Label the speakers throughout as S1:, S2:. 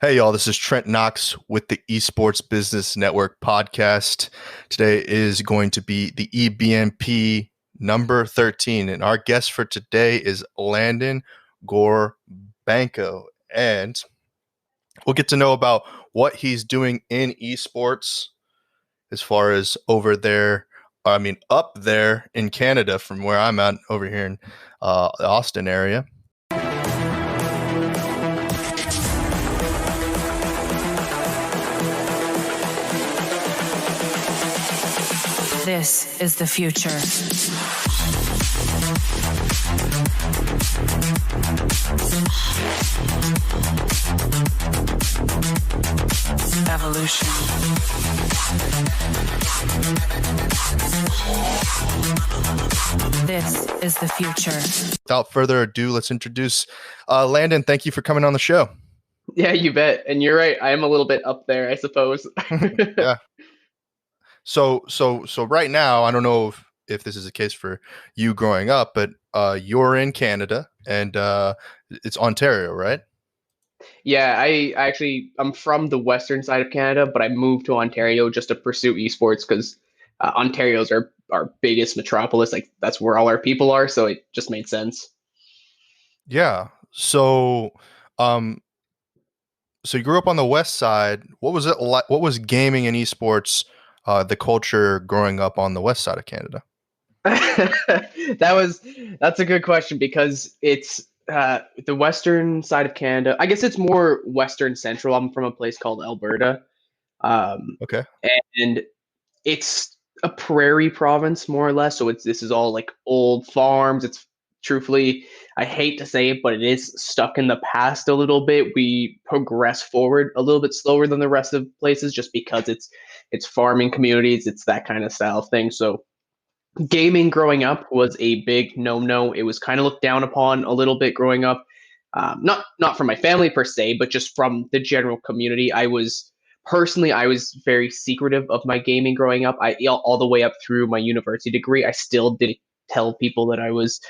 S1: Hey, y'all, this is Trent Knox with the Esports Business Network podcast. Today is going to be the Ebnp number 13, and our guest for today is Landon Gorbenko. And we'll get to know about what he's doing in esports as far as up there in Canada from where I'm at over here in the Austin area.
S2: This is the future. Evolution. This is the future.
S1: Without further ado, let's introduce Landon. Thank you for coming on the show.
S3: Yeah, you bet. And you're right. I am a little bit up there, I suppose.
S1: Yeah. So right now, I don't know if this is the case for you growing up, but you're in Canada and it's Ontario, right?
S3: Yeah, I'm from the western side of Canada, but I moved to Ontario just to pursue esports because Ontario's our biggest metropolis. Like that's where all our people are, so it just made sense.
S1: Yeah. So you grew up on the west side. What was it like? What was gaming and esports, the culture growing up on the west side of Canada?
S3: That's a good question because it's the western side of Canada. I guess it's more western central. I'm from a place called Alberta.
S1: Okay.
S3: And it's a prairie province more or less. So this is all like old farms. It's truthfully, I hate to say it, but it is stuck in the past a little bit. We progress forward a little bit slower than the rest of places just because it's farming communities. It's that kind of style thing. So gaming growing up was a big no. It was kind of looked down upon a little bit growing up. Not from my family per se, but just from the general community. I was very secretive of my gaming growing up. All the way up through my university degree, I still didn't tell people that I was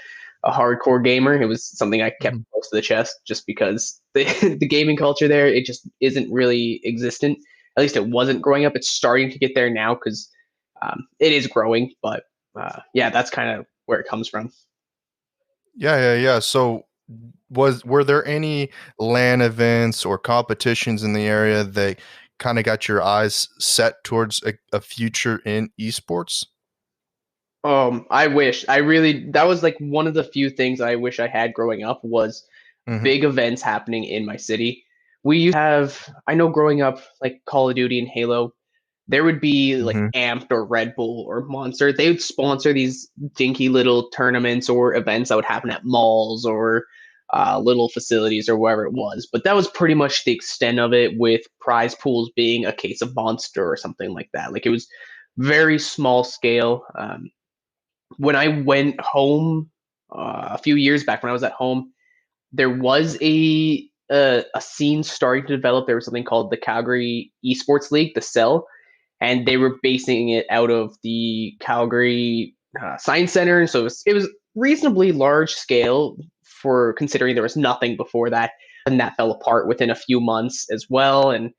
S3: a hardcore gamer. It was something I kept close to the chest just because the gaming culture there, it just isn't really existent. At least it wasn't growing up. It's starting to get there now because it is growing, but yeah, that's kind of where it comes from.
S1: Yeah. So were there any LAN events or competitions in the area that kind of got your eyes set towards a future in esports?
S3: I wish that was like one of the few things I wish I had growing up was big events happening in my city. We used to have, I know growing up, like Call of Duty and Halo, there would be like Amped or Red Bull or Monster. They would sponsor these dinky little tournaments or events that would happen at malls or little facilities or wherever it was. But that was pretty much the extent of it, with prize pools being a case of Monster or something like that. Like it was very small scale. When I went home a few years back, when I was at home, there was a scene starting to develop. There was something called the Calgary Esports League, the CEL, and they were basing it out of the Calgary Science Center. So it was reasonably large scale for considering there was nothing before that, and that fell apart within a few months as well. And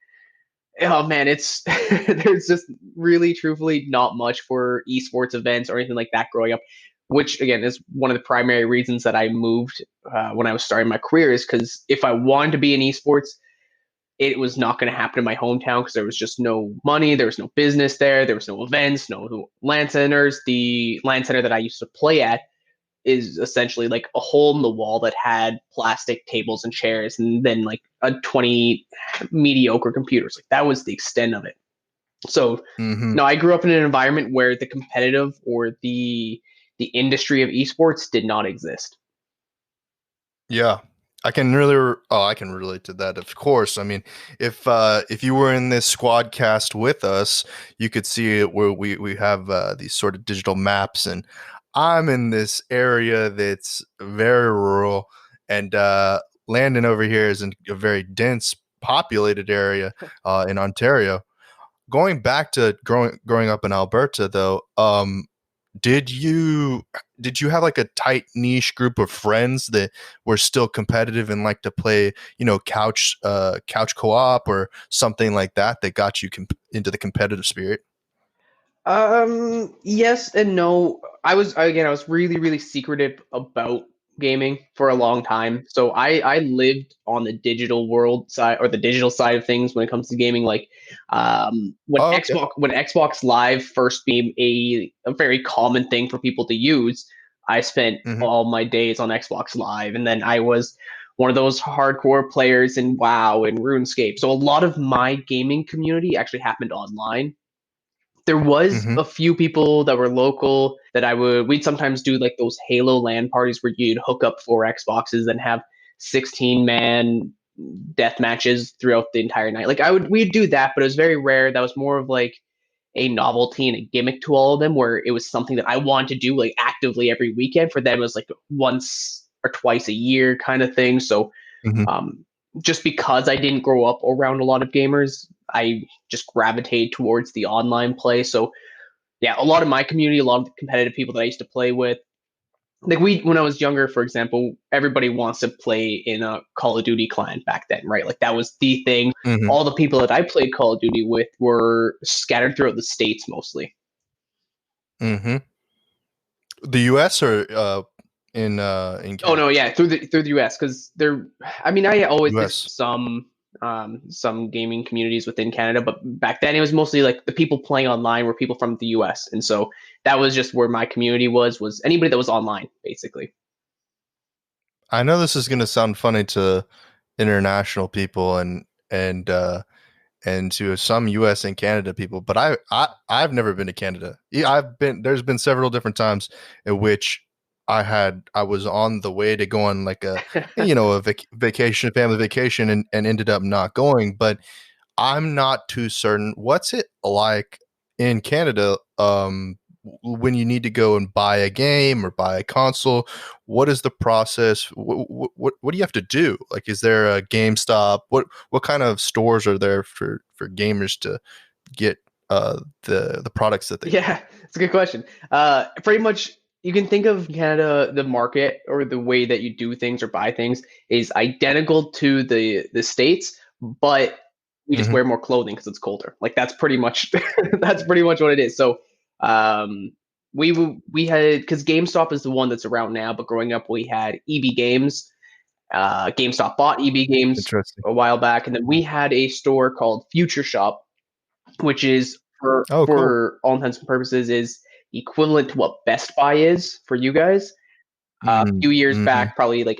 S3: oh man, it's there's just really truthfully not much for esports events or anything like that growing up, which again is one of the primary reasons that I moved when I was starting my career, is because if I wanted to be in esports, it was not going to happen in my hometown because there was just no money, there was no business there was no events, no LAN centers. The LAN center that I used to play at is essentially like a hole in the wall that had plastic tables and chairs and then like a 20 mediocre computers. Like that was the extent of it. So no, I grew up in an environment where the competitive or the industry of esports did not exist.
S1: Yeah, I can relate to that. Of course, I mean, if you were in this squad cast with us, you could see it where we have these sort of digital maps, and I'm in this area that's very rural, and Landon over here is in a very dense, populated area in Ontario. Going back to growing up in Alberta, though, did you have like a tight niche group of friends that were still competitive and like to play, couch co-op or something like that got you into the competitive spirit?
S3: Yes and no. I was really, really secretive about gaming for a long time. So I lived on the digital world side or the digital side of things when it comes to gaming. Like, when
S1: Oh, okay.
S3: Xbox Live first became a very common thing for people to use, I spent
S1: Hmm.
S3: all my days on Xbox Live, and then I was one of those hardcore players in WoW and RuneScape. So a lot of my gaming community actually happened online. There was
S1: Hmm.
S3: a few people that were local that we'd sometimes do like those Halo LAN parties where you'd hook up 4 Xboxes and have 16-man death matches throughout the entire night. Like we'd do that, but it was very rare. That was more of like a novelty and a gimmick to all of them, where it was something that I wanted to do like actively every weekend. For them, it was like once or twice a year kind of thing. So
S1: Hmm.
S3: um, just because I didn't grow up around a lot of gamers, I just gravitate towards the online play. So yeah, a lot of my community, a lot of the competitive people that I used to play with, like when I was younger, for example, everybody wants to play in a Call of Duty clan back then, right? Like that was the thing.
S1: Hmm.
S3: All the people that I played Call of Duty with were scattered throughout the states mostly.
S1: Hmm. The US or in
S3: Oh no,
S1: Canada?
S3: yeah, through the US, because there. I mean, I always did
S1: US.
S3: some gaming communities within Canada, but back then it was mostly like the people playing online were people from the US, and so that was just where my community was anybody that was online basically.
S1: I know this is going to sound funny to international people and to some US and Canada people, but I've never been to Canada. Yeah, there's been several different times in which I was on the way to go on like a vacation, family vacation, and ended up not going, but I'm not too certain. What's it like in Canada when you need to go and buy a game or buy a console? What is the process? What do you have to do? Like, is there a GameStop? What kind of stores are there for gamers to get the products that they need?
S3: Yeah, it's a good question. Pretty much, you can think of Canada, the market or the way that you do things or buy things is identical to the states, but we just
S1: Hmm.
S3: wear more clothing because it's colder. Like that's pretty much that's pretty much what it is. So, um, we had, because GameStop is the one that's around now, but growing up we had EB Games. GameStop bought EB Games
S1: Interesting.
S3: a while back, and then we had a store called Future Shop, which is
S1: Oh, cool.
S3: for all intents and purposes is equivalent to what Best Buy is for you guys. A
S1: Mm-hmm.
S3: few years
S1: Mm-hmm.
S3: back, probably like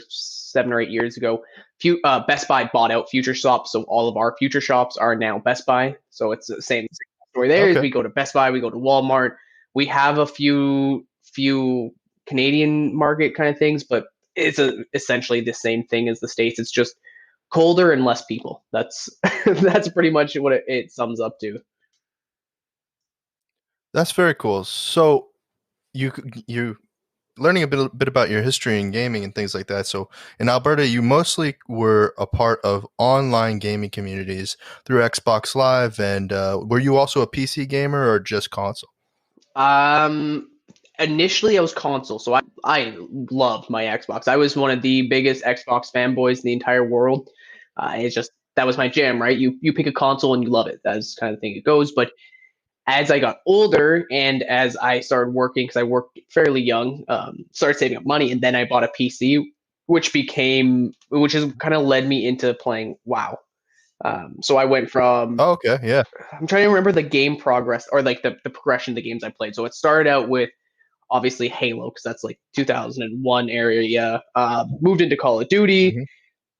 S3: 7 or 8 years ago, Best Buy bought out Future Shop, so all of our Future Shops are now Best Buy. So it's the same story there. Is
S1: Okay.
S3: we go to Best Buy, we go to Walmart. We have a few Canadian market kind of things, but it's essentially the same thing as the States. It's just colder and less people. That's that's pretty much what it sums up to.
S1: That's very cool. So you learning a bit about your history in gaming and things like that. So in Alberta, you mostly were a part of online gaming communities through Xbox Live, and were you also a PC gamer or just console?
S3: Um, Initially I was console, so I loved my Xbox. I was one of the biggest Xbox fanboys in the entire world. It's just that was my jam, right? You pick a console and you love it. That's kind of the thing it goes. But as I got older and as I started working, because I worked fairly young, started saving up money, and then I bought a PC, which has kind of led me into playing WoW. So I went from,
S1: Oh, okay, yeah.
S3: I'm trying to remember the game progress or like the progression of the games I played. So it started out with obviously Halo, because that's like 2001 area. Moved into Call of Duty.
S1: Hmm.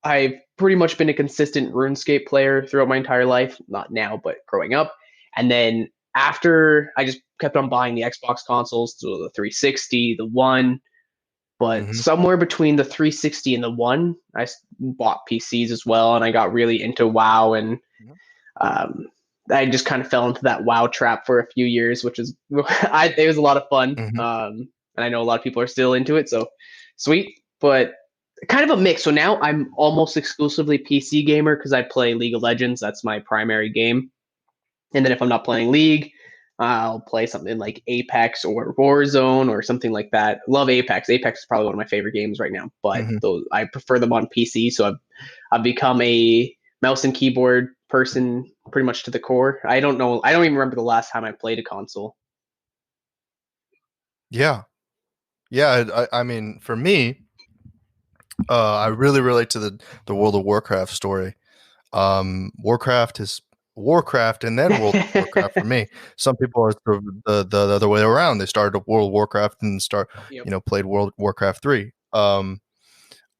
S3: I've pretty much been a consistent RuneScape player throughout my entire life. Not now, but growing up. And then after, I just kept on buying the Xbox consoles, so the 360, the One. But
S1: Hmm.
S3: somewhere between the 360 and the One, bought PCs as well, and I got really into WoW, and um, I just kind of fell into that WoW trap for a few years, which is it was a lot of fun.
S1: Hmm.
S3: And I know a lot of people are still into it, so sweet. But kind of a mix. So now I'm almost exclusively PC gamer because I play League of Legends. That's my primary game. And then if I'm not playing League, I'll play something like Apex or Warzone or something like that. Love Apex. Apex is probably one of my favorite games right now, but those, I prefer them on PC. So I've become a mouse and keyboard person pretty much to the core. I don't know. I don't even remember the last time I played a console.
S1: Yeah. Yeah. I mean, for me, I really relate to the World of Warcraft story. Warcraft is Warcraft and then World of Warcraft for me. Some people are sort of the other way around. They started World of Warcraft and
S3: Yep.
S1: played World Warcraft 3.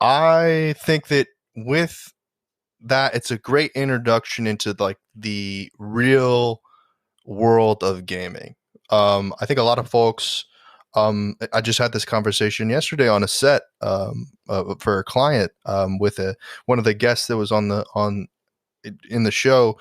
S1: I think that with that, it's a great introduction into like the real world of gaming. I think a lot of folks. I just had this conversation yesterday on a set for a client with one of the guests that was on in the show.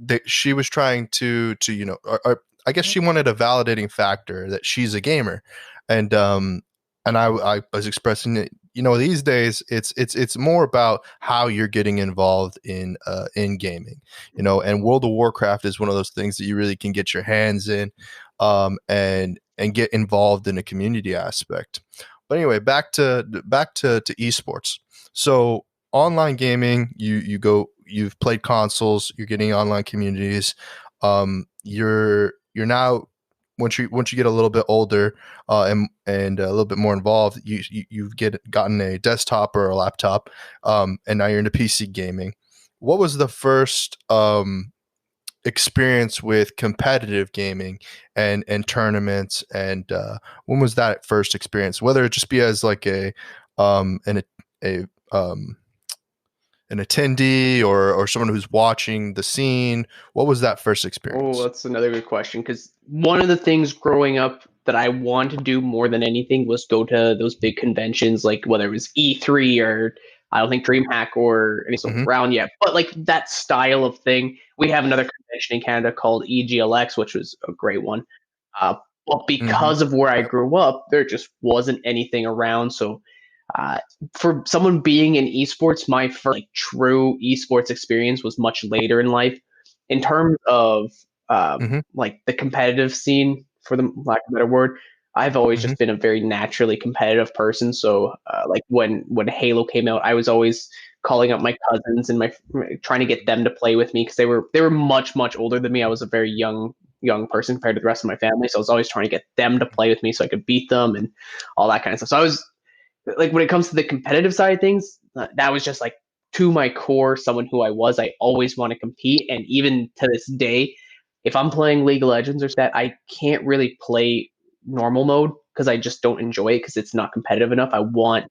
S1: That she was trying to or I guess she wanted a validating factor that she's a gamer, and I was expressing it. These days it's more about how you're getting involved in gaming, and World of Warcraft is one of those things that you really can get your hands in, and get involved in a community aspect. But anyway, back to esports. So online gaming, you've played consoles, you're getting online communities. You're now, once you get a little bit older, and a little bit more involved, you've gotten a desktop or a laptop, and now you're into PC gaming. What was the first experience with competitive gaming and tournaments, and when was that first experience? Whether it just be as like a an attendee or someone who's watching the scene. What was that first
S3: Oh,
S1: experience?
S3: that's another good question. Because one of the things growing up that I wanted to do more than anything was go to those big conventions, like whether it was E3 or I don't think DreamHack or any sort
S1: Mm-hmm.
S3: around yet, but like that style of thing. We have another convention in Canada called EGLX, which was a great one. But
S1: Mm-hmm.
S3: because of where I
S1: Yep.
S3: grew up, there just wasn't anything around. So uh, for someone being in esports, my first like true esports experience was much later in life. In terms of
S1: Mm-hmm.
S3: like the competitive scene, for the lack of a better word, I've always
S1: Mm-hmm.
S3: just been a very naturally competitive person. So like when Halo came out, I was always calling up my cousins and trying to get them to play with me because they were much older than me. I was a very young person compared to the rest of my family, so I was always trying to get them to play with me so I could beat them and all that kind of stuff. So I was like, when it comes to the competitive side of things, that was just like to my core, someone who I was. I always want to compete, and even to this day, if I'm playing League of Legends or that, I can't really play normal mode because I just don't enjoy it because it's not competitive enough. I want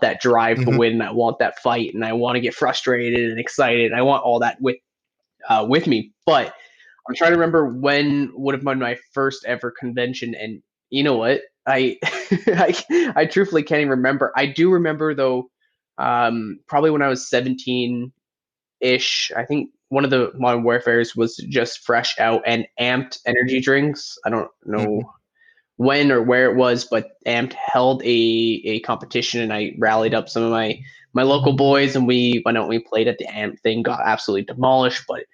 S3: that drive to
S1: Mm-hmm.
S3: win. I want that fight, and I want to get frustrated and excited. I want all that with me. But I'm trying to remember when would have been my first ever convention, and you know what? I truthfully can't even remember. I do remember though, probably when I was 17 ish. I think one of the Modern Warfares was just fresh out, and Amped energy drinks. I don't
S1: Mm-hmm.
S3: know when or where it was, but Amped held a competition, and I rallied up some of my local boys, and we went out and we played at the Amped thing. Got absolutely demolished, but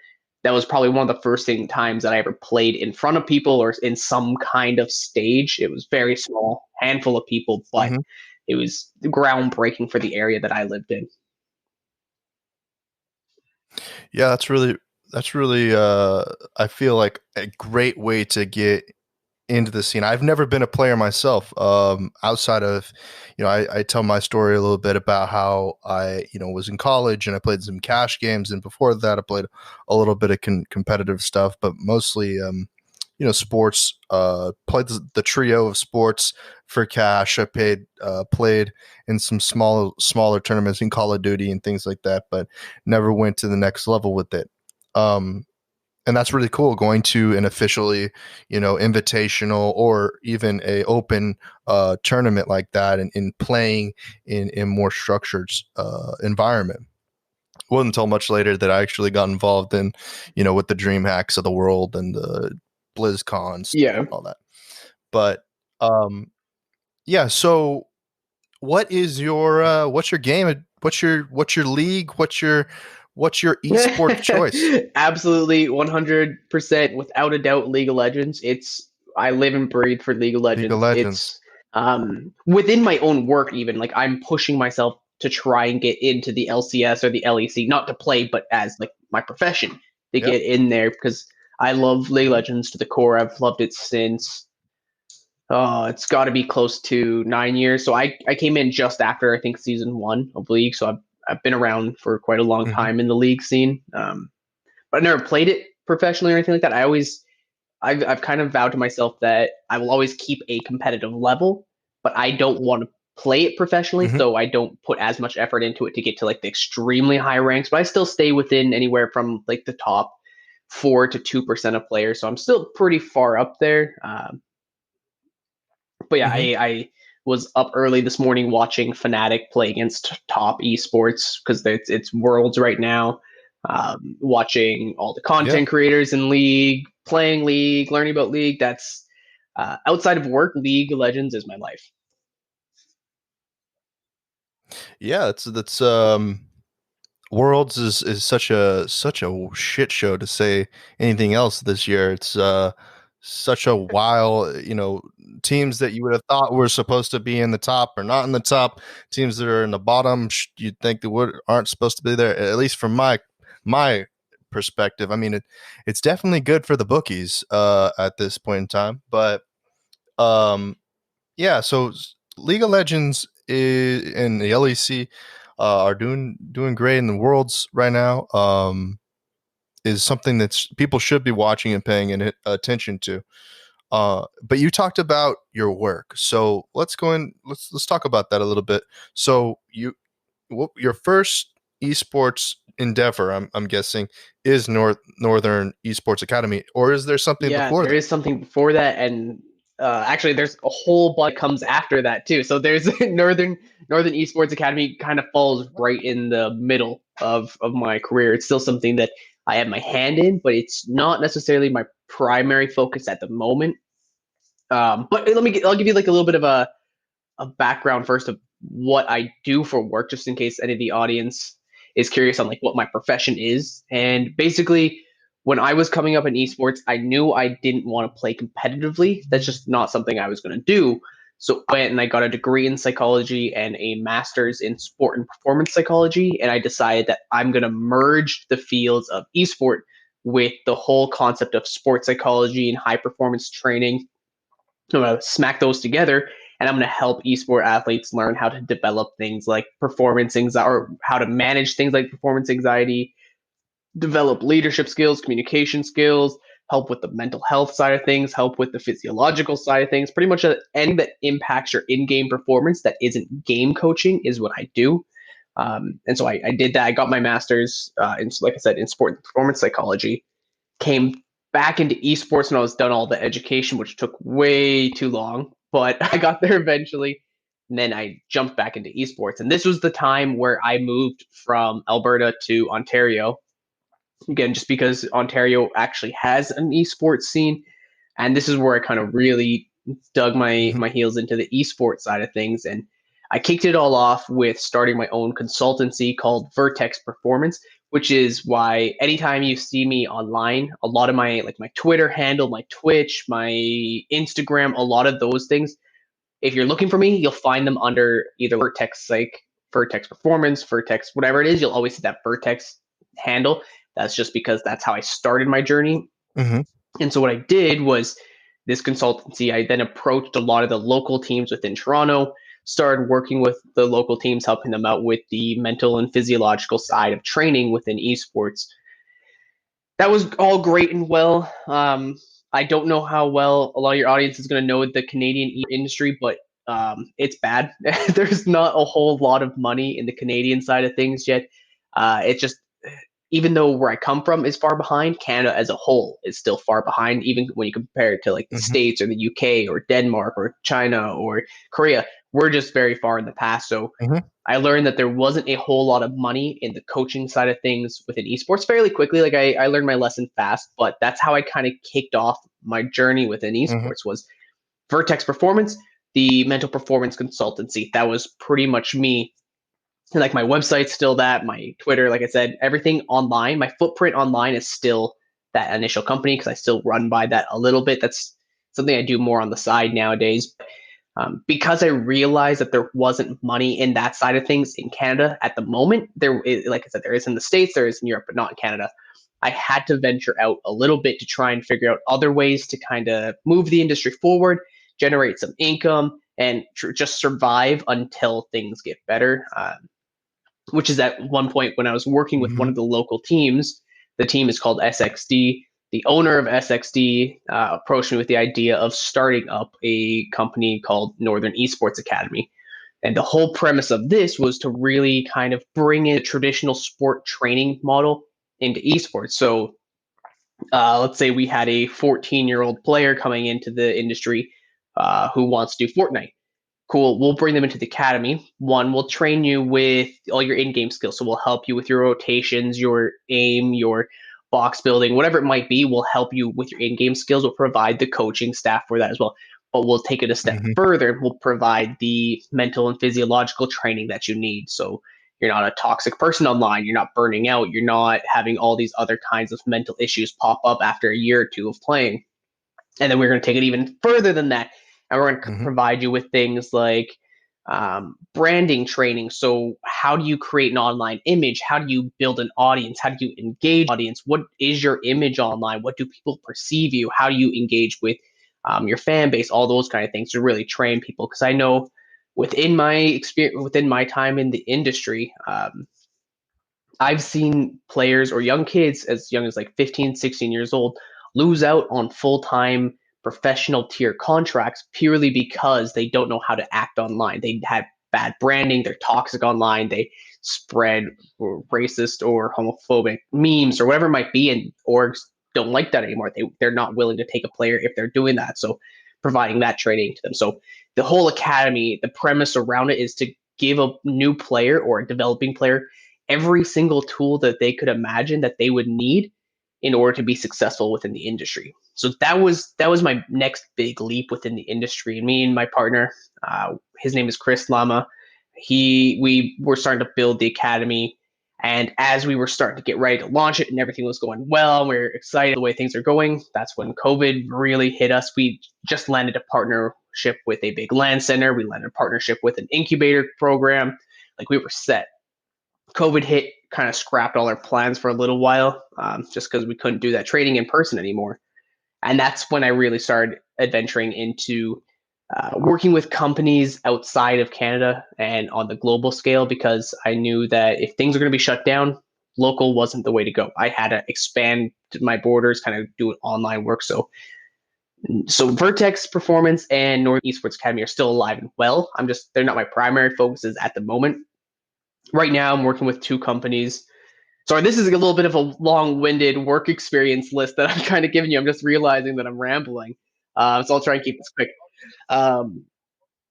S3: that was probably one of the first times that I ever played in front of people or in some kind of stage. It was very small, handful of people, but
S1: Mm-hmm.
S3: it was groundbreaking for the area that I lived in.
S1: Yeah, that's really I feel like a great way to get into the scene. I've never been a player myself. Outside of, I tell my story a little bit about how I, was in college and I played some cash games, and before that, I played a little bit of competitive stuff, but mostly, sports. Played the trio of sports for cash. I played in some smaller tournaments in Call of Duty and things like that, but never went to the next level with it. Um, and that's really cool, going to an officially invitational or even a open tournament like that, and playing in more structured environment. It wasn't until much later that I actually got involved in with the dream hacks of the world and the BlizzCons
S3: Yeah.
S1: and all that. But yeah, so what is your what's your game, what's your league, What's your esports choice?
S3: Absolutely, 100%, without a doubt, League of Legends. I live and breathe for League of
S1: League of
S3: Legends.
S1: Legends.
S3: It's within my own work, even like I'm pushing myself to try and get into the LCS or the LEC, not to play, but as like my profession to
S1: Yep.
S3: get in there because I love League of Legends to the core. I've loved it since it's got to be close to 9 years. So I came in just after I think season 1 of League, so I've been around for quite a long time in the League scene. But I never played it professionally or anything like that. I've kind of vowed to myself that I will always keep a competitive level, but I don't want to play it professionally, so I don't put as much effort into it to get to like the extremely high ranks. But I still stay within anywhere from like the top 4 to 2% of players, so I'm still pretty far up there. But yeah, I was up early this morning watching Fnatic play against top esports because it's Worlds right now. Watching all the content creators in League, playing League, learning about League. That's outside of work, League of Legends is my life.
S1: Yeah, that's Worlds is such a shit show to say anything else this year. It's such a while, teams that you would have thought were supposed to be in the top are not in the top. Teams that are in the bottom, you'd think that aren't supposed to be there. At least from my perspective. I mean, it's definitely good for the bookies at this point in time, but yeah. So League of Legends and the LEC are doing great in the Worlds right now. Is something that people should be watching and paying attention to. But you talked about your work, so let's talk about that a little bit. So your first esports endeavor, I'm guessing, is Northern Esports Academy, or is there something
S3: Yeah,
S1: before
S3: there
S1: that?
S3: is something before that, and actually, there's a whole bunch comes after that too. So there's Northern Esports Academy kind of falls right in the middle of my career. It's still something that I have my hand in, but it's not necessarily my primary focus at the moment. But I'll give you like a little bit of a background first of what I do for work, just in case any of the audience is curious on like what my profession is. And basically, when I was coming up in esports, I knew I didn't want to play competitively. That's just not something I was going to do. So I went and I got a degree in psychology and a master's in sport and performance psychology. And I decided that I'm going to merge the fields of esport with the whole concept of sports psychology and high performance training. I'm going to smack those together and I'm going to help esport athletes learn how to develop things like performance anxiety or how to manage things like performance anxiety, develop leadership skills, communication skills, help with the mental health side of things, help with the physiological side of things. Pretty much anything that impacts your in-game performance that isn't game coaching is what I do. And so I did that. I got my master's in, like I said, in sport and performance psychology. Came back into esports when I was done all the education, which took way too long, but I got there eventually. And then I jumped back into esports. And this was the time where I moved from Alberta to Ontario. Again, just because Ontario actually has an esports scene. And this is where I kind of really dug my heels into the esports side of things. And I kicked it all off with starting my own consultancy called Vertex Performance, which is why anytime you see me online, a lot of my like my Twitter handle, my Twitch, my Instagram, a lot of those things, if you're looking for me, you'll find them under either Vertex Psych, Vertex Performance, Vertex, whatever it is, you'll always see that Vertex handle. That's just because that's how I started my journey. And so what I did was this consultancy, I then approached a lot of the local teams within Toronto, started working with the local teams, helping them out with the mental and physiological side of training within esports. That was all great and well. I don't know how well a lot of your audience is going to know the Canadian industry, but it's bad. There's not a whole lot of money in the Canadian side of things yet. It's just even though where I come from is far behind, Canada as a whole is still far behind, even when you compare it to like the States or the UK or Denmark or China or Korea. We're just very far in the past. So I learned that there wasn't a whole lot of money in the coaching side of things within esports fairly quickly. Like I learned my lesson fast, but that's how I kind of kicked off my journey within esports was Vertex Performance, the mental performance consultancy. That was pretty much me And like my website's still that, my Twitter, like I said, everything online, my footprint online is still that initial company because I still run by that a little bit. That's something I do more on the side nowadays. Because I realized that there wasn't money in that side of things in Canada at the moment. There is, like I said, there is in the States, there is in Europe, but not in Canada. I had to venture out a little bit to try and figure out other ways to kind of move the industry forward, generate some income, and just survive until things get better. Which is at one point when I was working with one of the local teams. The team is called SXD. The owner of SXD approached me with the idea of starting up a company called Northern Esports Academy. And the whole premise of this was to really kind of bring in a traditional sport training model into esports. So let's say we had a 14-year-old player coming into the industry who wants to do Fortnite. Cool. We'll bring them into the academy. One, we'll train you with all your in-game skills. So we'll help you with your rotations, your aim, your box building, whatever it might be. We'll help you with your in-game skills. We'll provide the coaching staff for that as well. But we'll take it a step further. We'll provide the mental and physiological training that you need. So you're not a toxic person online. You're not burning out. You're not having all these other kinds of mental issues pop up after a year or two of playing. And then we're going to take it even further than that. And we're going to provide you with things like branding training. So how do you create an online image? How do you build an audience? How do you engage audience? What is your image online? What do people perceive you? How do you engage with your fan base? All those kind of things to really train people. Because I know within my experience, within my time in the industry, I've seen players or young kids as young as like 15, 16 years old lose out on full-time professional tier contracts purely because they don't know how to act online. They have bad branding, they're toxic online, they spread racist or homophobic memes or whatever it might be, and orgs don't like that anymore. They're not willing to take a player if they're doing that. So providing that training to them. So the whole academy, the premise around it is to give a new player or a developing player every single tool that they could imagine that they would need in order to be successful within the industry. So that was my next big leap within the industry. And me and my partner, his name is Chris Lama. We were starting to build the academy, and as we were starting to get ready to launch it and everything was going well, we were excited the way things are going. That's when COVID really hit us. We just landed a partnership with a big LAN center. We landed a partnership with an incubator program. Like we were set. COVID hit, kind of scrapped all our plans for a little while, just because we couldn't do that training in person anymore. And that's when I really started adventuring into working with companies outside of Canada and on the global scale, because I knew that if things are going to be shut down, local wasn't the way to go. I had to expand my borders, kind of do online work. So Vertex Performance and North Esports Academy are still alive and well. They're not my primary focuses at the moment. Right now, I'm working with two companies. Sorry, this is a little bit of a long-winded work experience list that I'm kind of giving you. I'm just realizing that I'm rambling. So I'll try and keep this quick. So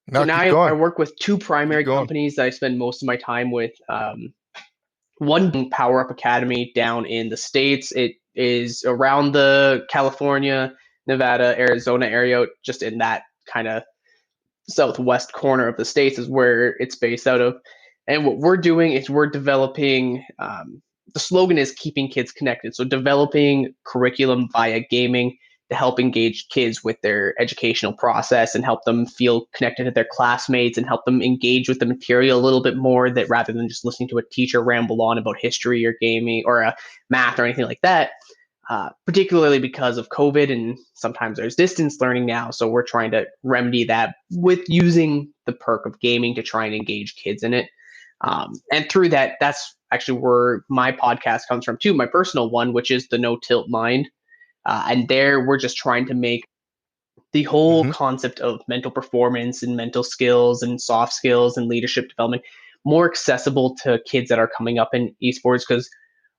S3: now I work with two primary companies that I spend most of my time with. One being Power Up Academy down in the States. It is around the California, Nevada, Arizona area, just in that kind of southwest corner of the States is where it's based out of. And what we're doing is we're developing, the slogan is keeping kids connected. So developing curriculum via gaming to help engage kids with their educational process and help them feel connected to their classmates and help them engage with the material a little bit more, that rather than just listening to a teacher ramble on about history or gaming or math or anything like that, particularly because of COVID and sometimes there's distance learning now. So we're trying to remedy that with using the perk of gaming to try and engage kids in it. And through that, that's actually where my podcast comes from too, my personal one, which is the No Tilt Mind. And there we're just trying to make the whole concept of mental performance and mental skills and soft skills and leadership development more accessible to kids that are coming up in esports. Because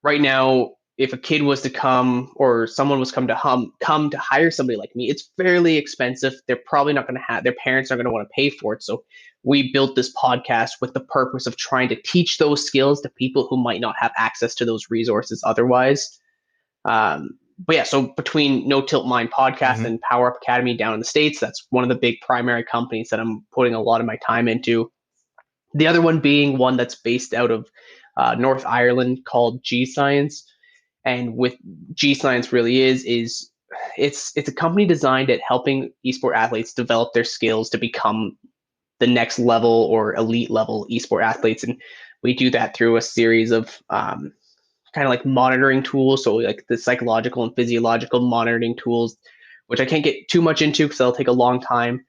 S3: right now, if a kid was to come or someone was come to hire somebody like me, it's fairly expensive. They're probably not going to have, their parents aren't going to want to pay for it. So we built this podcast with the purpose of trying to teach those skills to people who might not have access to those resources otherwise. But yeah, so between No Tilt Mind podcast and Power Up Academy down in the States, that's one of the big primary companies that I'm putting a lot of my time into. The other one being one that's based out of North Ireland called G Science. And with G Science really is it's a company designed at helping esport athletes develop their skills to become the next level or elite level esport athletes. And we do that through a series of kind of like monitoring tools. So like the psychological and physiological monitoring tools, which I can't get too much into because that'll take a long time.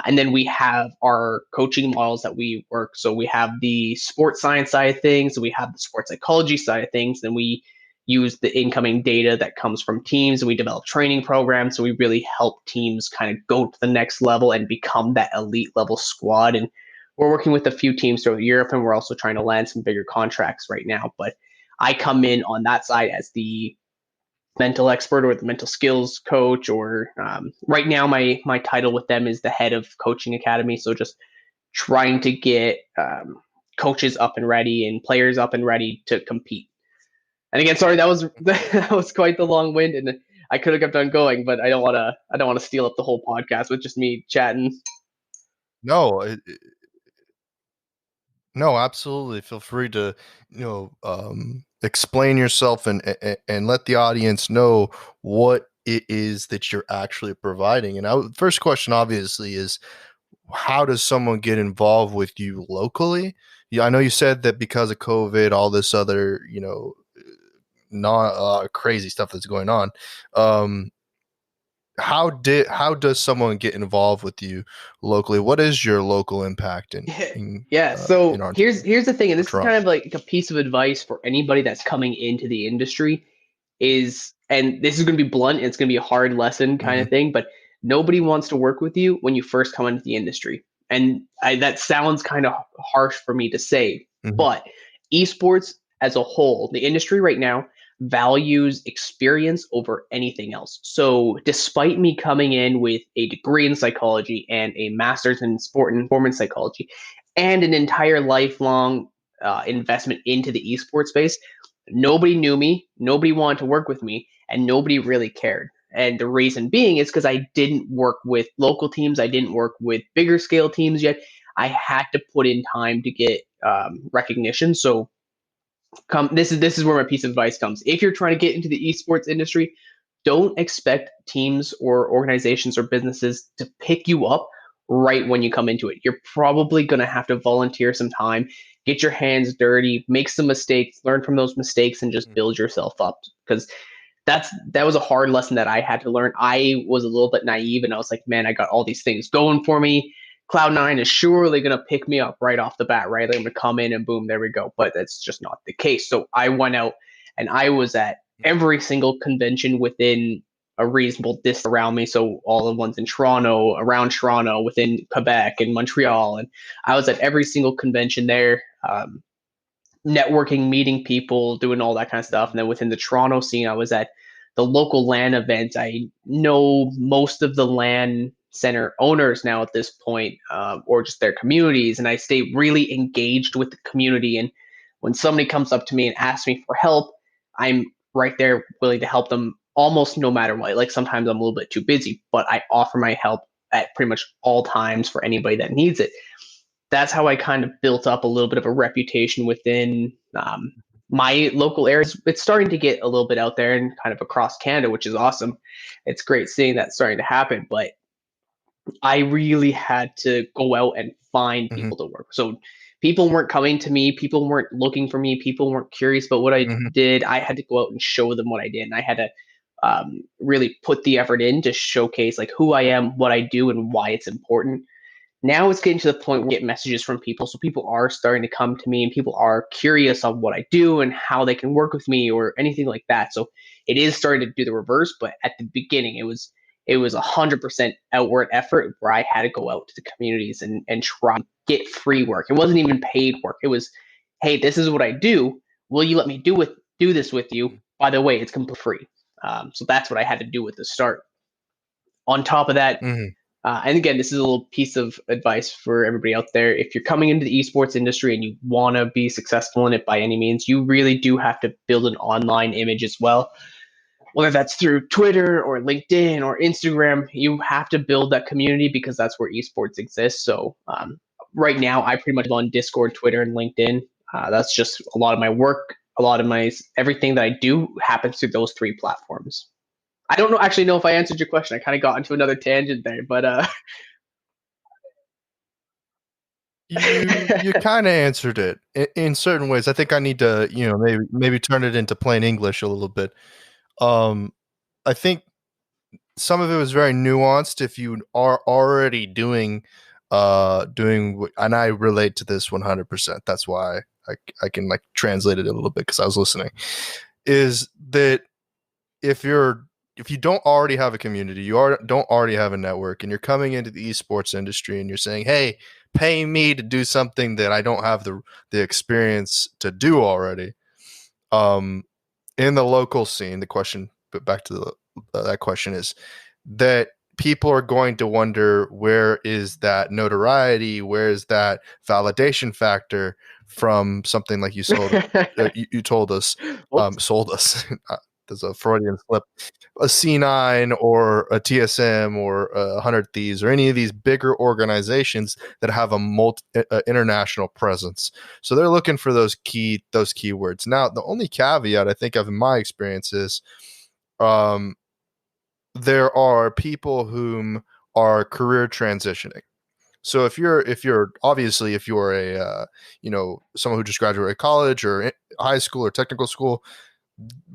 S3: And then we have our coaching models that we work. So we have the sports science side of things, we have the sports psychology side of things, and we use the incoming data that comes from teams, and we develop training programs. So we really help teams kind of go to the next level and become that elite level squad. And we're working with a few teams throughout Europe, and we're also trying to land some bigger contracts right now. But I come in on that side as the mental expert or the mental skills coach, or right now my title with them is the head of coaching academy. So just trying to get coaches up and ready and players up and ready to compete. And again, sorry, that was quite the long wind, and I could have kept on going, but I don't want to steal up the whole podcast with just me chatting.
S1: No, no, absolutely. Feel free to, explain yourself and let the audience know what it is that you're actually providing. And first question, obviously, is how does someone get involved with you locally? Yeah, I know you said that because of COVID, all this other, not crazy stuff that's going on. How does someone get involved with you locally? What is your local impact
S3: Yeah,
S1: in
S3: so
S1: Ontario
S3: here's the thing, and
S1: or
S3: this is kind
S1: Toronto?
S3: of like a piece of advice for anybody that's coming into the industry is, and this is going to be blunt, and it's going to be a hard lesson kind
S1: Hmm.
S3: of thing, but nobody wants to work with you when you first come into the industry. And that sounds kind of harsh for me to say,
S1: Hmm.
S3: but esports as a whole, the industry right now values experience over anything else. So despite me coming in with a degree in psychology and a master's in sport and performance psychology and an entire lifelong investment into the esports space, nobody knew me, nobody wanted to work with me, and nobody really cared. And the reason being is because I didn't work with local teams, I didn't work with bigger scale teams yet. I had to put in time to get recognition. So this is where my piece of advice comes. If you're trying to get into the esports industry, don't expect teams or organizations or businesses to pick you up right when you come into it. You're probably going to have to volunteer some time, get your hands dirty, make some mistakes, learn from those mistakes, and just build yourself up. Because that was a hard lesson that I had to learn. I was a little bit naive, and I was like, man, I got all these things going for me. Cloud9 is surely going to pick me up right off the bat, right? They're going to come in and boom, there we go. But that's just not the case. So I went out and I was at every single convention within a reasonable distance around me. So all the ones in Toronto, around Toronto, within Quebec and Montreal. And I was at every single convention there, networking, meeting people, doing all that kind of stuff. And then within the Toronto scene, I was at the local LAN events. I know most of the LAN center owners now at this point, or just their communities, and I stay really engaged with the community. And when somebody comes up to me and asks me for help, I'm right there willing to help them almost no matter what. Like sometimes I'm a little bit too busy, but I offer my help at pretty much all times for anybody that needs it. That's how I kind of built up a little bit of a reputation within my local areas. It's starting to get a little bit out there and kind of across Canada, which is awesome. It's great seeing that starting to happen, but I really had to go out and find
S1: Hmm.
S3: people to work. So people weren't coming to me, people weren't looking for me, people weren't curious about what I
S1: Hmm.
S3: did. I had to go out and show them what I did, and I had to really put the effort in to showcase like who I am, what I do, and why it's important. Now it's getting to the point where I get messages from people. So people are starting to come to me and people are curious on what I do and how they can work with me or anything like that. So it is starting to do the reverse, but at the beginning it was 100% outward effort where I had to go out to the communities and try to get free work. It wasn't even paid work. It was, hey, this is what I do. Will you let me do this with you? By the way, it's completely free. So that's what I had to do at the start. On top of that,
S1: Hmm.
S3: and again, this is a little piece of advice for everybody out there. If you're coming into the esports industry and you want to be successful in it by any means, you really do have to build an online image as well. Whether that's through Twitter or LinkedIn or Instagram, you have to build that community because that's where esports exists. So right now I pretty much live on Discord, Twitter, and LinkedIn. That's just a lot of my work. A lot of my everything that I do happens through those three platforms. I don't actually know if I answered your question. I kind of got into another tangent there, but
S1: You kind of answered it in certain ways. I think I need to, maybe turn it into plain English a little bit. I think some of it was very nuanced. If you are already doing, and I relate to this 100%. That's why I can like translate it a little bit because I was listening. Is that if you don't already have a community, don't already have a network, and you're coming into the esports industry and you're saying, "Hey, pay me to do something that I don't have the experience to do already." In the local scene, the question, but back to that question is that people are going to wonder, where is that notoriety? Where is that validation factor from something like you you told us, sold us. There's a Freudian slip. A C9 or a TSM or 100 Thieves or any of these bigger organizations that have a international presence. So they're looking for those keywords. Now, the only caveat I think of in my experience is there are people whom are career transitioning. So if you're obviously if you're a someone who just graduated college or high school or technical school,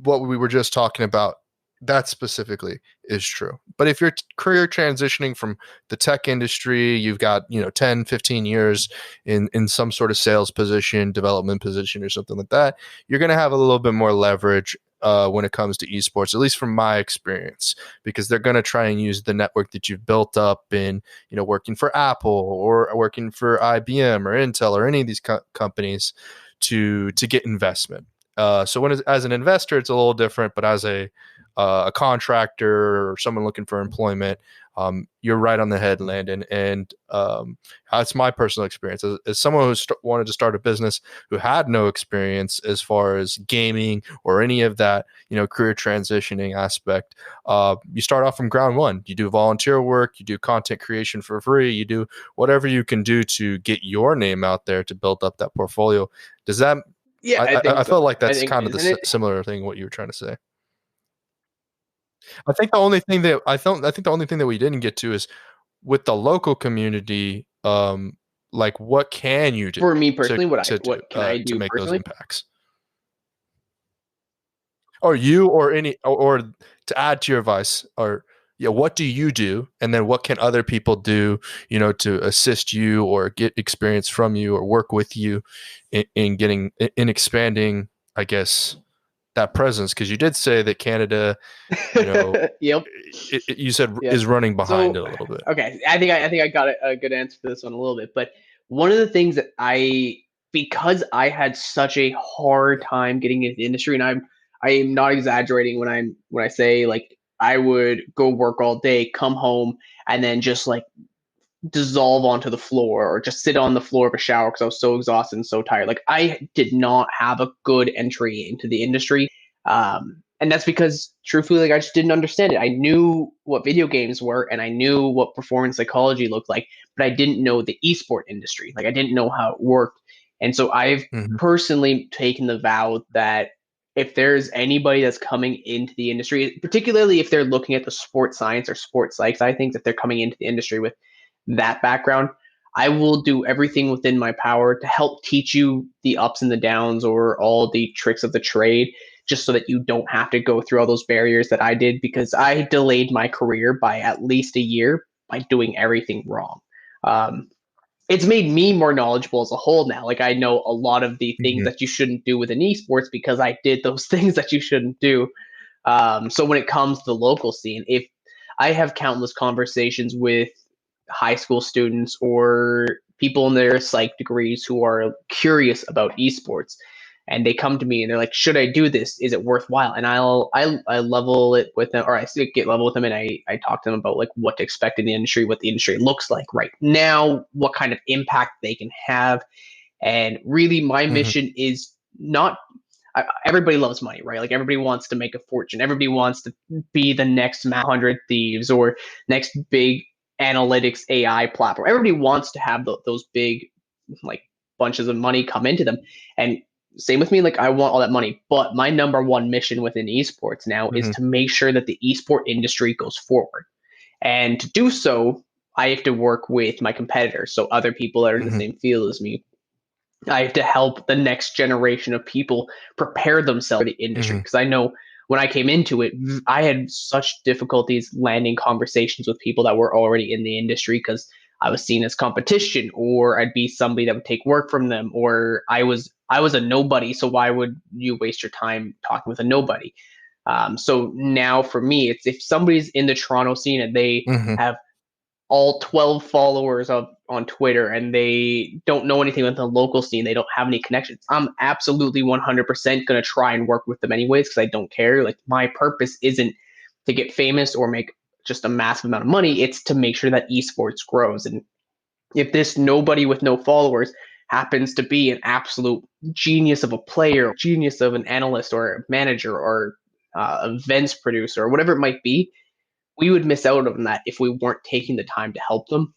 S1: what we were just talking about, that specifically is true. But if you're career transitioning from the tech industry, you've got 10, 15 years in some sort of sales position, development position, or something like that, you're going to have a little bit more leverage when it comes to esports, at least from my experience, because they're going to try and use the network that you've built up in working for Apple or working for IBM or Intel or any of these companies to get investment. So as an investor, it's a little different, but as a contractor or someone looking for employment, you're right on the head, Landon. And that's my personal experience. As someone who wanted to start a business who had no experience as far as gaming or any of that, career transitioning aspect, you start off from ground one. You do volunteer work, you do content creation for free, you do whatever you can do to get your name out there to build up that portfolio. Does that?
S3: yeah,
S1: I feel like that's kind of
S3: the
S1: similar thing what you were trying to say. I think the only thing that we didn't get to is with the local community. Like, what can you do
S3: for me personally, what can I
S1: to
S3: do
S1: make those
S3: personally?
S1: impacts? Or you, or any, or to add to your advice, or what do you do, and then what can other people do, to assist you or get experience from you or work with you in expanding, I guess, that presence, because you did say that Canada,
S3: Yep.
S1: you said
S3: Yeah.
S1: is running behind
S3: So,
S1: it a little bit.
S3: okay, I think I got a good answer for this one a little bit, but one of the things that because I had such a hard time getting into the industry, and I am not exaggerating when I say like I would go work all day, come home, and then just like dissolve onto the floor or just sit on the floor of a shower because I was so exhausted and so tired. Like I did not have a good entry into the industry. And that's because truthfully, like I just didn't understand it. I knew what video games were and I knew what performance psychology looked like, but I didn't know the esport industry. Like I didn't know how it worked. And so I've
S1: Mm-hmm.
S3: personally taken the vow that if there's anybody that's coming into the industry, particularly if they're looking at the sports science or sports psych side things, if they're coming into the industry with that background, I will do everything within my power to help teach you the ups and the downs or all the tricks of the trade, just so that you don't have to go through all those barriers that I did, because I delayed my career by at least a year by doing everything wrong. It's made me more knowledgeable as a whole now. Like I know a lot of the things
S1: Mm-hmm.
S3: that you shouldn't do within esports because I did those things that you shouldn't do. So when it comes to the local scene, if I have countless conversations with high school students or people in their psych degrees who are curious about esports, and they come to me and they're like, should I do this, is it worthwhile? And I level it with them, or I get level with them, and I talk to them about like what to expect in the industry, what the industry looks like right now, what kind of impact they can have. And really my
S1: Mm-hmm.
S3: mission is not, everybody loves money, right? Like everybody wants to make a fortune. Everybody wants to be the next 100 Thieves or next big analytics AI platform. Everybody wants to have those big like bunches of money come into them. And same with me, like I want all that money. But my number one mission within esports now is to make sure that the esport industry goes forward. And to do so, I have to work with my competitors. So other people that are in the same field as me. I have to help the next generation of people prepare themselves for the industry. Because I know when I came into it, I had such difficulties landing conversations with people that were already in the industry because I was seen as competition, or I'd be somebody that would take work from them, or I was a nobody. So why would you waste your time talking with a nobody? So now for me, it's if somebody's in the Toronto scene and they have all 12 followers on Twitter and they don't know anything with the local scene, they don't have any connections, I'm absolutely 100% going to try and work with them anyways because I don't care. Like my purpose isn't to get famous or make just a massive amount of money. It's to make sure that esports grows. And if this nobody with no followers happens to be an absolute genius of a player, genius of an analyst or a manager or events producer or whatever it might be, we would miss out on that if we weren't taking the time to help them.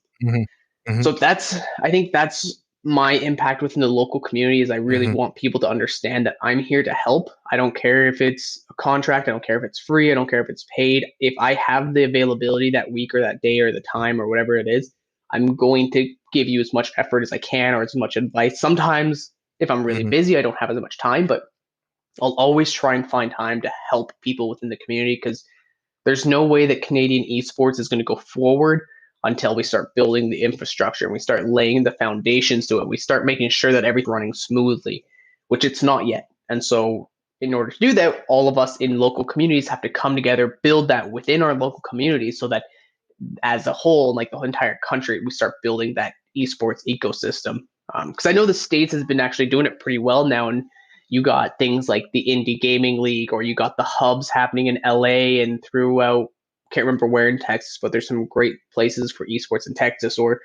S3: So I think that's my impact within the local community is I really want people to understand that I'm here to help. I don't care if it's a contract. I don't care if it's free. I don't care if it's paid. If I have the availability that week or that day or the time or whatever it is, I'm going to give you as much effort as I can or as much advice. Sometimes if I'm really busy, I don't have as much time, but I'll always try and find time to help people within the community because there's no way that Canadian esports is going to go forward until we start building the infrastructure and we start laying the foundations to it. We start making sure that everything's running smoothly, which it's not yet. And so in order to do that, all of us in local communities have to come together, build that within our local communities so that as a whole, like the whole entire country, we start building that esports ecosystem. Because I know the States has been actually doing it pretty well now. And you got things like the Indie Gaming League, or you got the hubs happening in LA and throughout, can't remember where in Texas, but there's some great places for esports in Texas, or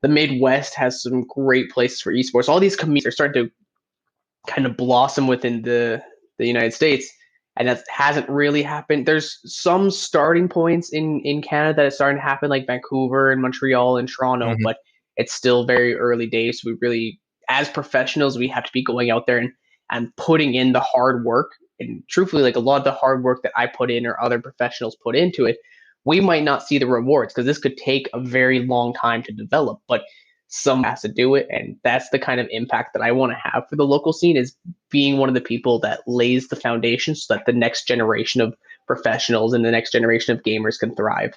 S3: the Midwest has some great places for esports. All these communities are starting to kind of blossom within the United States, and that hasn't really happened. There's some starting points in Canada that is starting to happen, like Vancouver and Montreal and Toronto, but it's still very early days. So we really, as professionals, we have to be going out there and putting in the hard work. And truthfully, like a lot of the hard work that I put in or other professionals put into it, we might not see the rewards because this could take a very long time to develop, but someone has to do it. And that's the kind of impact that I want to have for the local scene, is being one of the people that lays the foundation so that the next generation of professionals and the next generation of gamers can thrive.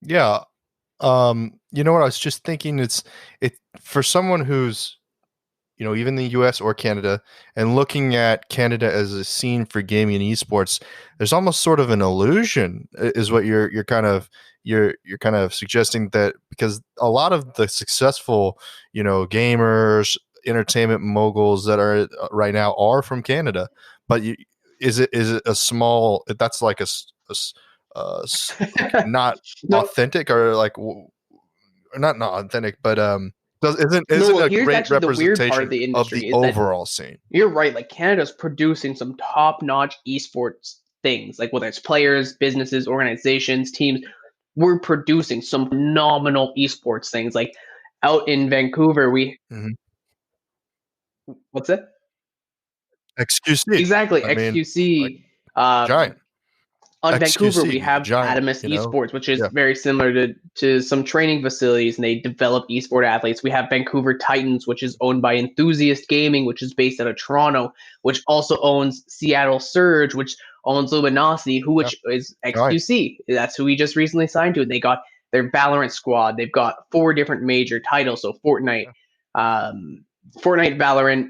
S1: Yeah. You know what I was just thinking, it for someone who's, you know, even the US or Canada, and looking at Canada as a scene for gaming and esports, there's almost sort of an illusion, is what you're kind of suggesting, that because a lot of the successful, you know, gamers, entertainment moguls that are right now are from Canada, but is it a small, that's like like not
S3: No,
S1: authentic, or like not authentic, but
S3: no.
S1: isn't
S3: Well,
S1: a
S3: here's
S1: great
S3: actually the weird part
S1: representation
S3: of the
S1: of the
S3: industry is that
S1: overall scene.
S3: you're right. Like Canada's producing some top-notch esports things, like whether it's players, businesses, organizations, teams. We're producing some phenomenal esports things. Like out in Vancouver, what's it?
S1: XQC.
S3: Exactly,
S1: I mean, like
S3: XQC. Um,
S1: giant
S3: on Vancouver, we
S1: XQC,
S3: have
S1: giant.
S3: Adamus
S1: You know,
S3: Esports, which is
S1: yeah,
S3: very similar to some training facilities, and they develop esport athletes. We have Vancouver Titans, which is owned by Enthusiast Gaming, which is based out of Toronto, which also owns Seattle Surge, which owns Luminosity,
S1: yeah,
S3: which is
S1: giant.
S3: XQC. That's who we just recently signed to. And they got their Valorant squad. They've got 4 different major titles, so Fortnite, um, Valorant,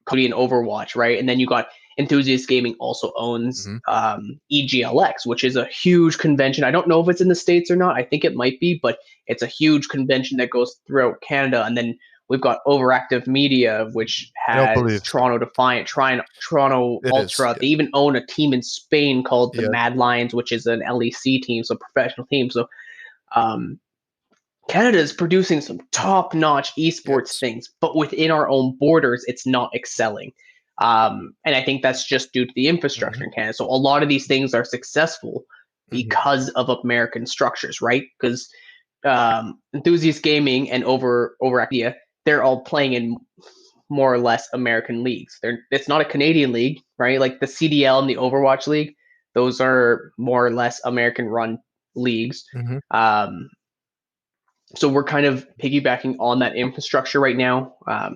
S3: Cody, and Overwatch, right? And then you got Enthusiast Gaming also owns
S1: Mm-hmm.
S3: EGLX, which is a huge convention. I don't know if it's in the States or not. I think it might be, but it's a huge convention that goes throughout Canada. And then we've got Overactive Media, which
S1: I don't
S3: has
S1: believe
S3: Toronto Defiant, Toronto
S1: it is.
S3: Ultra.
S1: Yeah.
S3: They even own a team in Spain called the
S1: Yeah.
S3: Mad Lions, which is an LEC team, so professional team. So um, Canada is producing some top-notch esports
S1: Yes.
S3: things, but within our own borders, it's not excelling. And I think that's just due to the infrastructure in Canada. So a lot of these things are successful because of American structures, right? Because Enthusiast Gaming and over Idea, they're all playing in more or less American leagues. It's not a Canadian league, right? Like the CDL and the Overwatch League, those are more or less American run leagues. So we're kind of piggybacking on that infrastructure right now.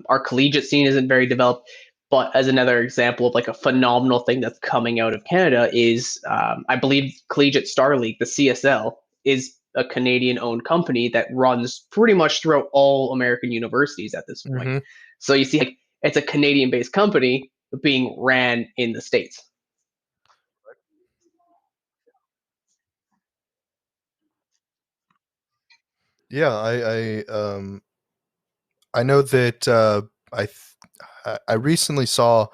S3: Our collegiate scene isn't very developed, but as another example of like a phenomenal thing that's coming out of Canada is, I believe Collegiate Star League, the CSL, is a Canadian-owned company that runs pretty much throughout all American universities at this point. So you see, like, it's a Canadian-based company being ran in the States.
S1: Yeah, I know that I recently saw,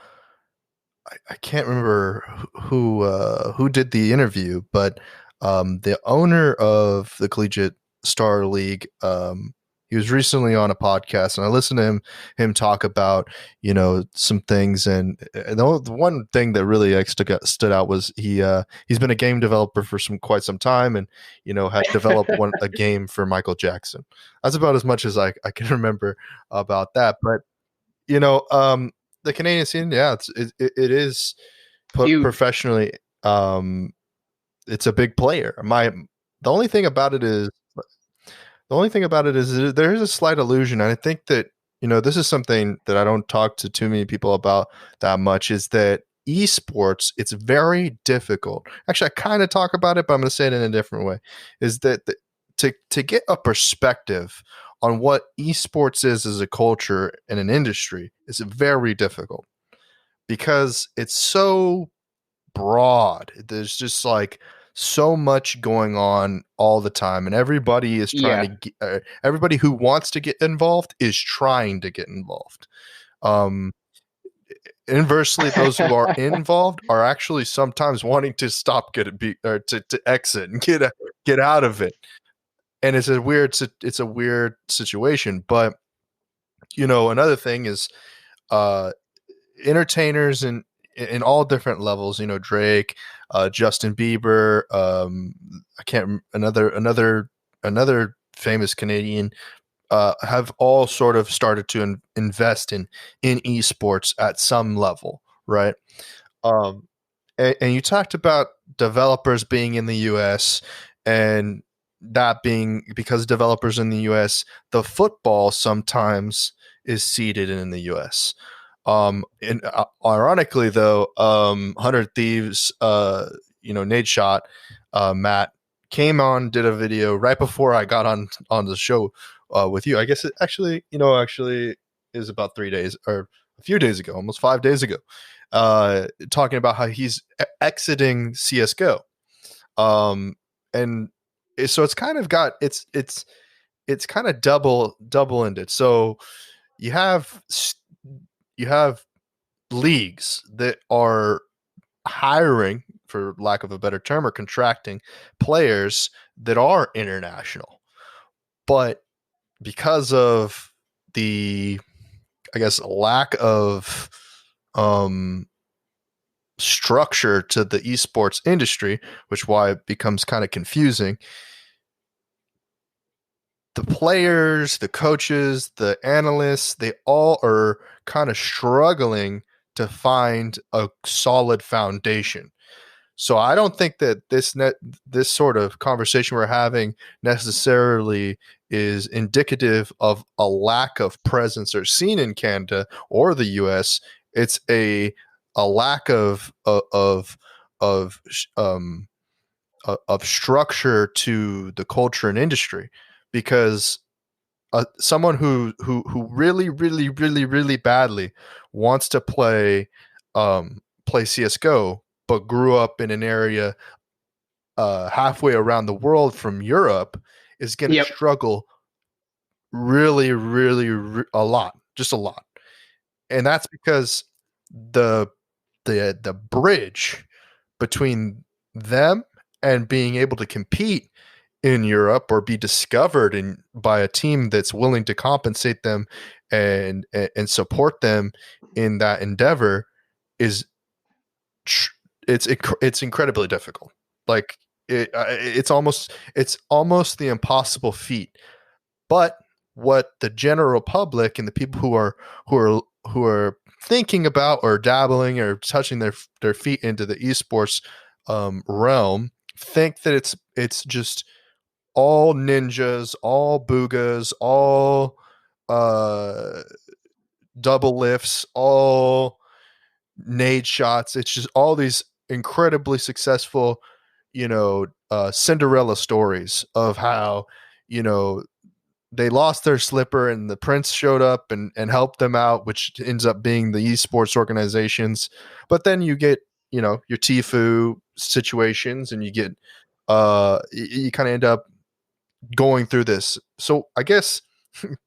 S1: I can't remember who did the interview, but the owner of the Collegiate Star League, he was recently on a podcast, and I listened to him talk about, you know, some things, and the one thing that really stood out was he's been a game developer for quite some time, and you know, had developed a game for Michael Jackson. That's about as much as I can remember about that, but you know, the Canadian scene, yeah, it is put professionally. It's a big player. The only thing about it is there is a slight illusion, and I think that, you know, this is something that I don't talk to too many people about that much, is that esports, it's very difficult. Actually, I kind of talk about it, but I'm going to say it in a different way. Is that to get a perspective on what esports is as a culture and an industry is very difficult, because it's so broad. There's just like so much going on all the time, and everybody is trying to get, everybody who wants to get involved is trying to get involved. Inversely, those who are involved are actually sometimes wanting to stop, to exit and get out of it. And it's a weird situation. But you know, another thing is entertainers in all different levels. You know, Drake, Justin Bieber, I can't another famous Canadian, have all sort of started to invest in esports at some level, right? And you talked about developers being in the U.S. and that being because developers in the U.S., the football sometimes is seeded in the U.S. And ironically, though, 100 Thieves, you know, Nate Shot, Matt came on, did a video right before I got on the show with you. I guess it actually is about 3 days or a few days ago, almost 5 days ago, talking about how he's exiting CS:GO. And so it's kind of got it's kind of double ended. So you have leagues that are hiring, for lack of a better term, or contracting players that are international, but because of the, I guess, lack of structure to the esports industry, which why it becomes kind of confusing. The players, the coaches, the analysts, they all are kind of struggling to find a solid foundation. So I don't think that this sort of conversation we're having necessarily is indicative of a lack of presence or scene in Canada or the US. It's a lack of structure to the culture and industry, because someone who really badly wants to play CS:GO, but grew up in an area halfway around the world from Europe, is going to struggle really a lot, just a lot. And that's because the bridge between them and being able to compete in Europe or be discovered by a team that's willing to compensate them and support them in that endeavor is it's incredibly difficult. Like it's almost the impossible feat. But what the general public and the people who are thinking about or dabbling or touching their feet into the esports realm think that it's just all ninjas, all boogas, all uh, double lifts, all nade shots. It's just all these incredibly successful, Cinderella stories of how, they lost their slipper and the prince showed up and helped them out, which ends up being the esports organizations. But then you get, your Tfue situations, and you get, you kind of end up going through this. So I guess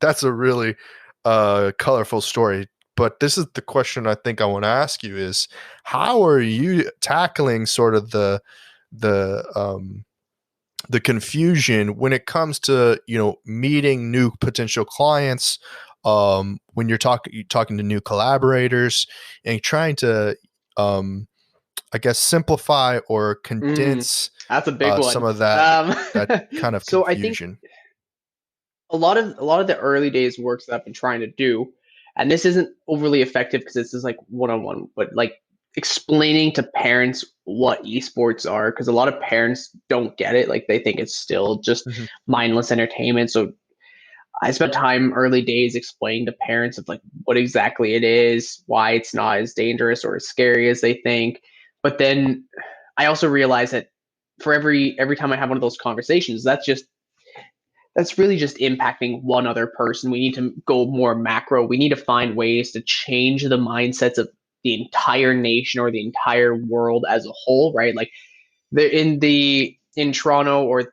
S1: that's a really colorful story. But this is the question I think I want to ask you is, how are you tackling sort of the confusion when it comes to, meeting new potential clients, when you're talking to new collaborators and trying to, I guess, simplify or condense
S3: that's a big one.
S1: some of that kind of
S3: So I think
S1: confusion.
S3: a lot of the early days works that I've been trying to do, and this isn't overly effective because this is like one-on-one, but like explaining to parents what esports are, because a lot of parents don't get it. Like they think it's still just
S1: Mhm.
S3: mindless entertainment. So I spent time early days explaining to parents of like what exactly it is, why it's not as dangerous or as scary as they think. But then I also realized that for every time I have one of those conversations, that's really just impacting one other person. We need to go more macro. We need to find ways to change the mindsets of the entire nation or the entire world as a whole, right? Like in Toronto or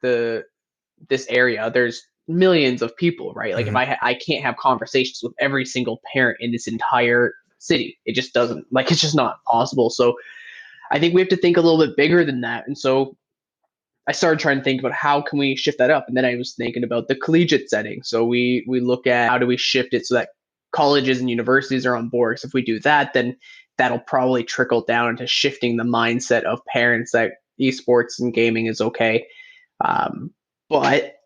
S3: this area, there's millions of people, right? Like if
S1: Mhm.
S3: I can't have conversations with every single parent in this entire city, it just doesn't, like, it's just not possible. So I think we have to think a little bit bigger than that. And so I started trying to think about how can we shift that up, and then I was thinking about the collegiate setting. So we look at how do we shift it so that colleges and universities are on board. So if we do that, then that'll probably trickle down into shifting the mindset of parents that esports and gaming is okay. But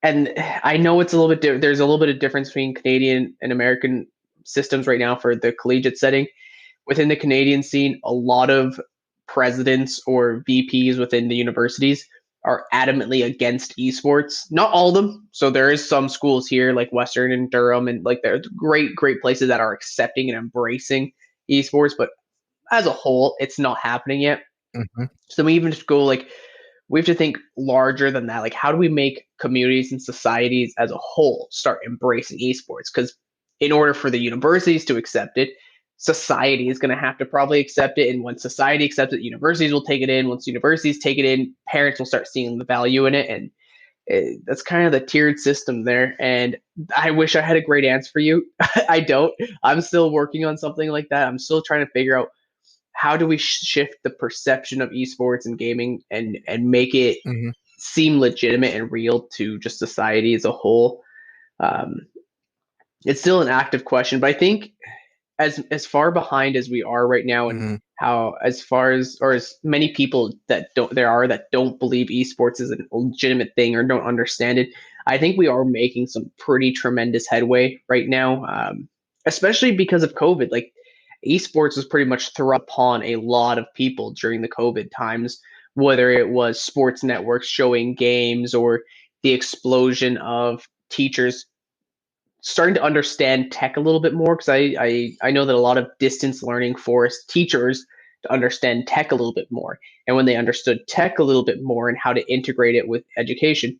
S3: and I know it's a little bit there's a little bit of difference between Canadian and American systems right now for the collegiate setting. Within the Canadian scene, a lot of presidents or VPs within the universities are adamantly against esports. Not all of them. So there is some schools here like Western and Durham, and like there's great places that are accepting and embracing esports, but as a whole, it's not happening yet.
S1: Mhm.
S3: So we even just go like we have to think larger than that. Like, how do we make communities and societies as a whole start embracing esports? Because in order for the universities to accept it, society is going to have to probably accept it. And when society accepts it, universities will take it in. Once universities take it in, parents will start seeing the value in it. And that's kind of the tiered system there. And I wish I had a great answer for you. I don't. I'm still working on something like that. I'm still trying to figure out how do we shift the perception of esports and gaming and make it
S1: Mhm.
S3: seem legitimate and real to just society as a whole. Um, it's still an active question, but I think as far behind as we are right now, and
S1: Mhm.
S3: how as far as or as many people that don't believe esports is a legitimate thing or don't understand it, I think we are making some pretty tremendous headway right now, especially because of COVID. Like esports was pretty much thrown upon a lot of people during the COVID times, whether it was sports networks showing games or the explosion of teachers starting to understand tech a little bit more, because I know that a lot of distance learning forced teachers to understand tech a little bit more. And when they understood tech a little bit more and how to integrate it with education,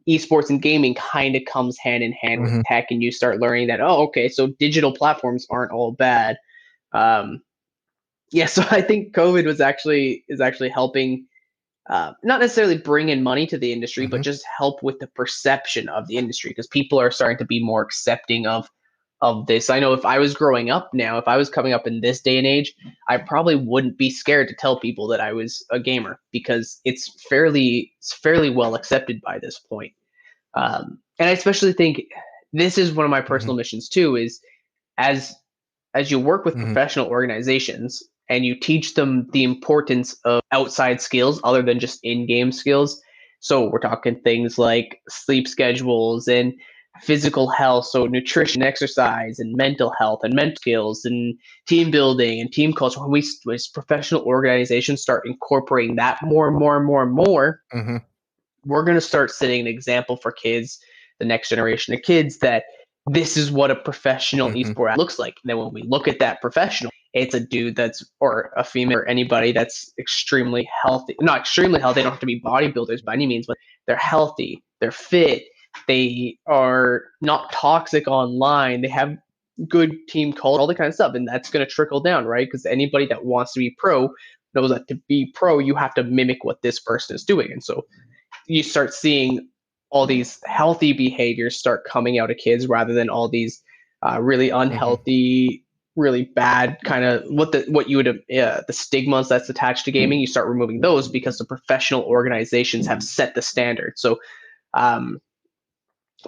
S3: esports and gaming kind of comes hand in hand with
S1: Mhm.
S3: tech, and you start learning that, oh, okay, so digital platforms aren't all bad. Um, yeah, so I think COVID is actually helping, not necessarily bring in money to the industry, but
S1: Mhm.
S3: just help with the perception of the industry, because people are starting to be more accepting of this. I know if I was growing up now, if I was coming up in this day and age, I probably wouldn't be scared to tell people that I was a gamer, because it's fairly well accepted by this point. And I especially think this is one of my
S1: Mhm.
S3: personal missions too, is as as you work with
S1: Mhm.
S3: professional organizations and you teach them the importance of outside skills other than just in-game skills. So we're talking things like sleep schedules and physical health, so nutrition, exercise, and mental health and mental skills and team building and team culture. When we, as professional organizations, start incorporating that more and more and more and more,
S1: Mhm.
S3: we're going to start setting an example for kids, the next generation of kids, that this is what a professional
S1: Mhm.
S3: esport looks like. And then when we look at that professional, it's a dude that's, or a female, or anybody that's extremely healthy. Not extremely healthy, they don't have to be bodybuilders by any means, but they're healthy, they're fit, they are not toxic online, they have good team culture, all that kind of stuff. And that's going to trickle down, right? Because anybody that wants to be pro knows that to be pro, you have to mimic what this person is doing. And so you start seeing all these healthy behaviors start coming out of kids rather than all these really
S1: Mhm.
S3: unhealthy, really bad kind of what you would the stigmas that's attached to gaming. You start removing those because the professional organizations have set the standard. So um,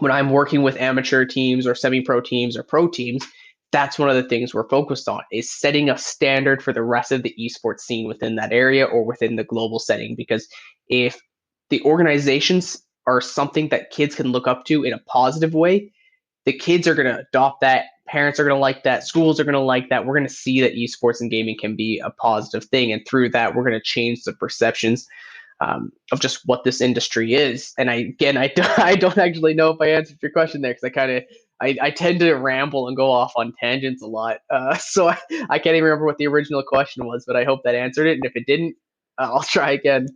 S3: when I'm working with amateur teams or semi-pro teams or pro teams, that's one of the things we're focused on is setting a standard for the rest of the esports scene within that area or within the global setting. Because if the organizations are something that kids can look up to in a positive way, the kids are going to adopt that. Parents are going to like that. Schools are going to like that. We're going to see that esports and gaming can be a positive thing. And through that, we're going to change the perceptions of just what this industry is. And I don't actually know if I answered your question there because I tend to ramble and go off on tangents a lot. So I can't even remember what the original question was, but I hope that answered it. And if it didn't, I'll try again.